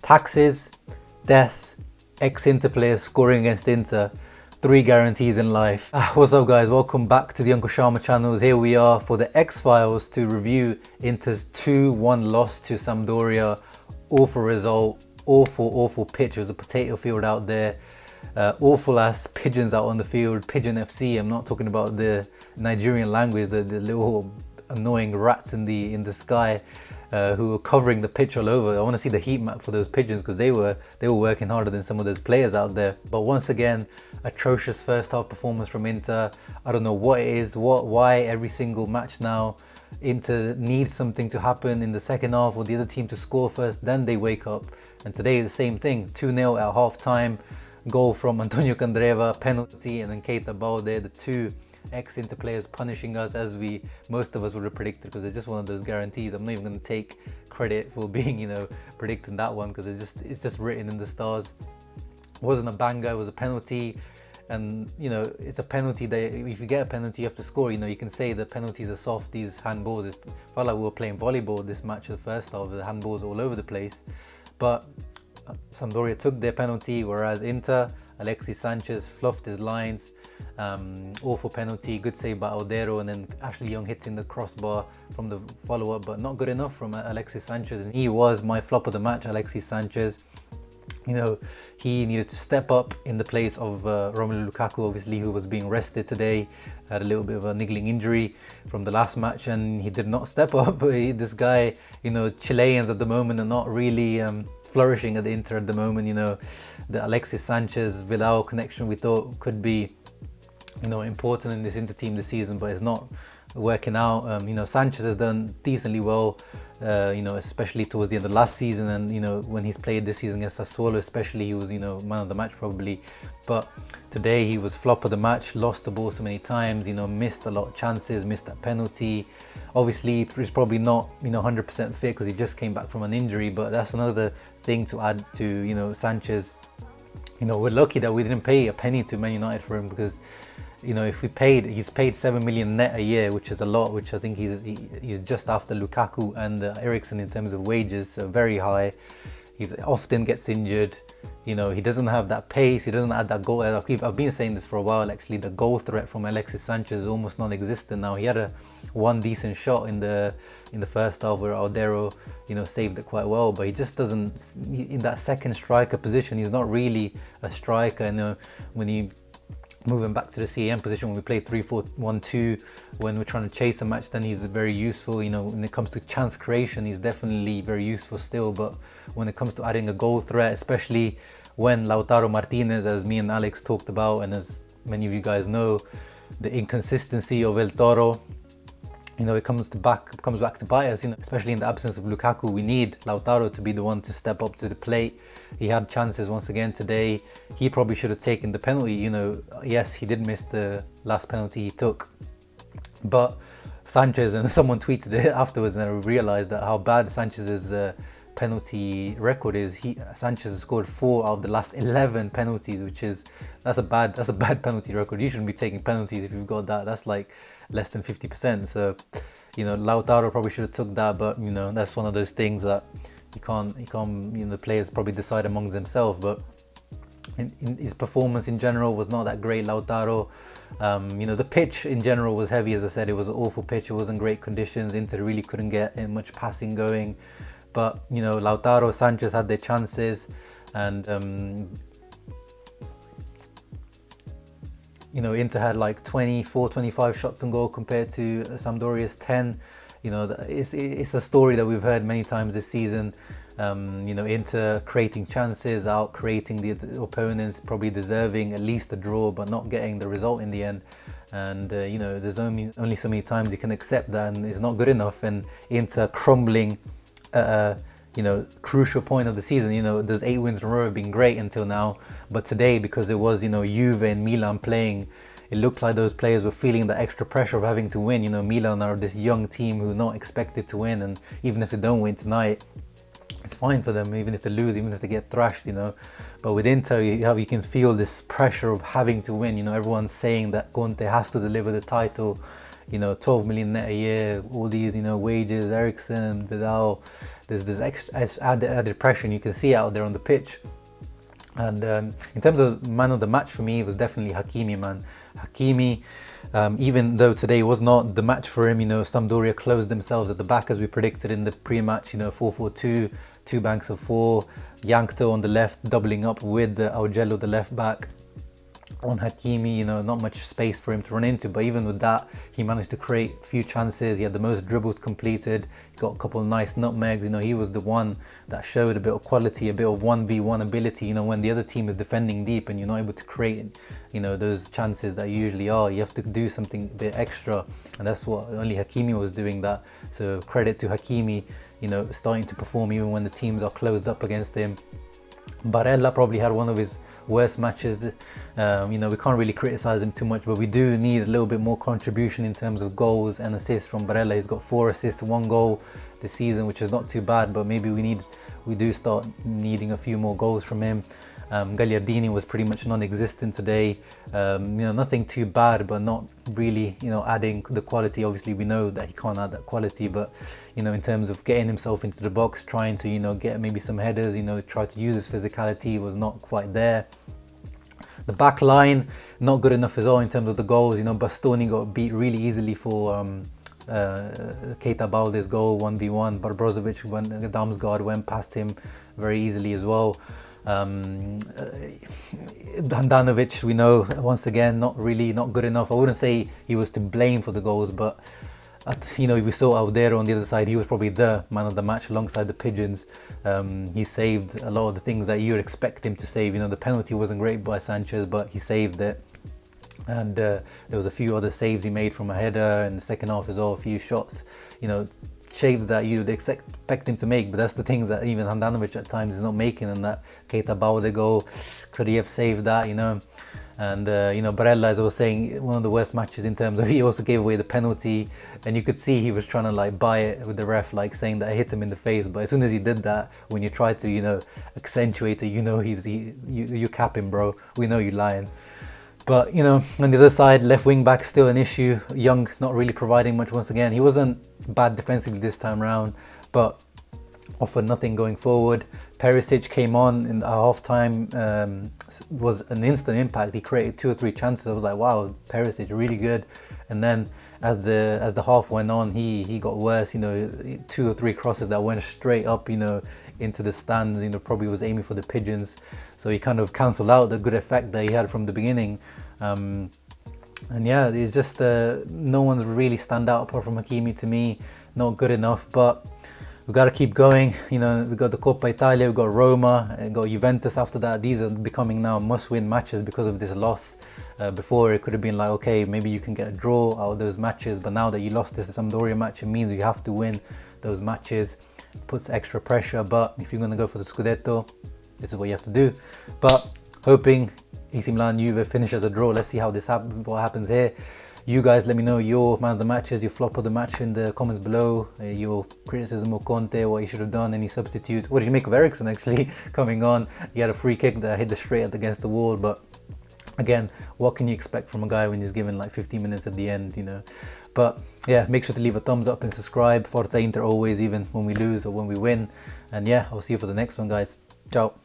Taxes, death, ex-Inter players scoring against Inter. 3 guarantees in life. What's up guys, welcome back to the Uncle Sharma channels. Here we are for the X-Files to review Inter's 2-1 loss to Sampdoria. Awful result, awful pitch. It was a potato field out there. Awful ass pigeons out on the field, Pigeon FC. I'm not talking about the Nigerian language, the little annoying rats in the sky who were covering the pitch all over. I want to see the heat map for those pigeons because they were working harder than some of those players out there. But once again, atrocious first half performance from Inter. I don't know what it is, why every single match now Inter needs something to happen in the second half or the other team to score first, then they wake up. And today the same thing, 2-0 at half time. Goal from Antonio Candreva, penalty, and then Keita there, the 2 ex-Inter players punishing us as most of us would have predicted, because it's just one of those guarantees. I'm not even going to take credit for being, predicting that one, because it's just written in the stars. It wasn't a banger, it was a penalty, and it's a penalty that if you get a penalty you have to score. You can say the penalties are soft, these handballs. It felt like we were playing volleyball this match, the first half, the handballs all over the place. But Sampdoria took their penalty, whereas Inter, Alexis Sanchez fluffed his lines. Awful penalty, good save by Odero, and then Ashley Young hitting the crossbar from the follow-up, but not good enough from Alexis Sanchez. And he was my flop of the match, Alexis Sanchez. He needed to step up in the place of Romelu Lukaku, obviously, who was being rested today. Had a little bit of a niggling injury from the last match, and he did not step up. This guy, Chileans at the moment are not really flourishing at the Inter at the moment. The Alexis Sanchez Vilao connection we thought could be important in this Inter team this season, but it's not working out. Sanchez has done decently well, especially towards the end of last season, and when he's played this season against Sassuolo especially, he was man of the match probably. But today he was flop of the match, lost the ball so many times, missed a lot of chances, missed that penalty. Obviously he's probably not 100% fit because he just came back from an injury, but that's another thing to add to Sanchez. We're lucky that we didn't pay a penny to Man United for him, because if he's paid 7 million net a year, which is a lot, which I think he's just after Lukaku and Eriksen in terms of wages, so very high. He often gets injured. He doesn't have that pace, he doesn't add that goal. I've been saying this for a while actually, the goal threat from Alexis Sanchez is almost non-existent now. He had one decent shot in the first half where Odero saved it quite well, but he just doesn't, in that second striker position, he's not really a striker. When he moving back to the CAM position, when we play 3-4-1-2, when we're trying to chase a match, then he's very useful. When it comes to chance creation, he's definitely very useful still. But when it comes to adding a goal threat, especially when Lautaro Martinez, as me and Alex talked about, and as many of you guys know, the inconsistency of El Toro, it comes back to bite us. Especially in the absence of Lukaku, we need Lautaro to be the one to step up to the plate. He had chances once again today. He probably should have taken the penalty. Yes, he did miss the last penalty he took, but Sanchez, and someone tweeted it afterwards, and I realized that how bad Sanchez's penalty record is. Sanchez has scored 4 out of the last 11 penalties, that's a bad penalty record. You shouldn't be taking penalties if you've got that. That's like less than 50%. So Lautaro probably should have took that, but that's one of those things that you can't the players probably decide amongst themselves. But in his performance in general was not that great, Lautaro. The pitch in general was heavy, as I said. It was an awful pitch, it wasn't great conditions. Inter really couldn't get much passing going. But Lautaro, Sanchez had their chances, and Inter had like 25 shots on goal compared to Sampdoria's 10. It's a story that we've heard many times this season. Inter creating chances, out creating the opponents, probably deserving at least a draw, but not getting the result in the end. And there's only so many times you can accept that, and it's not good enough. And Inter crumbling crucial point of the season. Those 8 wins in a row have been great until now, but today, because it was Juve and Milan playing, it looked like those players were feeling the extra pressure of having to win. Milan are this young team who are not expected to win, and even if they don't win tonight, it's fine for them, even if they lose, even if they get thrashed, But with Inter, you can feel this pressure of having to win. Everyone's saying that Conte has to deliver the title. you know, 12 million net a year, all these, you know, wages, Eriksen, Vidal, there's this extra added pressure, and you can see out there on the pitch. And in terms of man of the match for me, it was definitely Hakimi, man. Hakimi, even though today was not the match for him, you know, Sampdoria closed themselves at the back as we predicted in the pre-match, you know, 4-4-2, two banks of four, Yankto on the left, doubling up with Augello, the left back. On Hakimi, you know, not much space for him to run into, but even with that, he managed to create a few chances. He had the most dribbles completed, he got a couple of nice nutmegs. You know, he was the one that showed a bit of quality, a bit of 1v1 ability. You know, when the other team is defending deep and you're not able to create, you know, those chances that you usually are, you have to do something a bit extra, and that's what only Hakimi was doing that. So credit to Hakimi, you know, starting to perform even when the teams are closed up against him. Barella probably had one of his worst matches. You know, we can't really criticize him too much, but we do need a little bit more contribution in terms of goals and assists from Barella. He's got 4 assists, 1 goal this season, which is not too bad, but maybe we do start needing a few more goals from him. Gagliardini was pretty much non-existent today. You know, nothing too bad, but not really, you know, adding the quality. Obviously, we know that he can't add that quality, but, you know, in terms of getting himself into the box, trying to, you know, get maybe some headers, you know, try to use his physicality, was not quite there. The back line, not good enough as well in terms of the goals. You know, Bastoni got beat really easily for Keita Balde's goal, 1v1, but Brozovic, when Damsgaard went past him very easily as well. Handanovic, we know, once again, not good enough. I wouldn't say he was to blame for the goals, but you know, we saw out there on the other side, he was probably the man of the match alongside the Pigeons. He saved a lot of the things that you'd expect him to save. You know, the penalty wasn't great by Sanchez, but he saved it. And there was a few other saves he made from a header in the second half as well, a few shots, you know, saves that you'd expect him to make, but that's the things that even Handanovic at times is not making, and that Keita Balde goal, could he have saved that, you know? And you know, Barella, as I was saying, one of the worst matches in terms of, he also gave away the penalty, and you could see he was trying to like buy it with the ref, like saying that I hit him in the face, but as soon as he did that, when you try to, you know, accentuate it, you know, you cap him, bro, we know you're lying. But, you know, on the other side, left wing back still an issue. Young not really providing much once again. He wasn't bad defensively this time round, but offered nothing going forward. Perisic came on in the half time, was an instant impact. He created 2 or 3 chances. I was like, wow, Perisic really good. And then as the half went on, he got worse. You know, 2 or 3 crosses that went straight up, you know, into the stands. You know, probably was aiming for the Pigeons. So he kind of cancelled out the good effect that he had from the beginning. And yeah, it's just no one's really stand out apart from Hakimi to me. Not good enough, but we've got to keep going. You know, we've got the Coppa Italia, we've got Roma, and got Juventus after that. These are becoming now must-win matches because of this loss. Before it could have been like, okay, maybe you can get a draw out of those matches, but now that you lost this Sampdoria match, it means you have to win those matches. It puts extra pressure, but if you're going to go for the Scudetto, this is what you have to do. But hoping AC Milan Juve finish as a draw. Let's see how what happens here. You guys let me know your man of the matches, your flop of the match in the comments below. Your criticism of Conte, what he should have done, any substitutes. What did you make of Eriksen actually coming on? He had a free kick that hit the straight against the wall, but again, what can you expect from a guy when he's given like 15 minutes at the end, you know? But yeah, make sure to leave a thumbs up and subscribe. Forza Inter always, even when we lose or when we win. And yeah, I'll see you for the next one, guys. Ciao.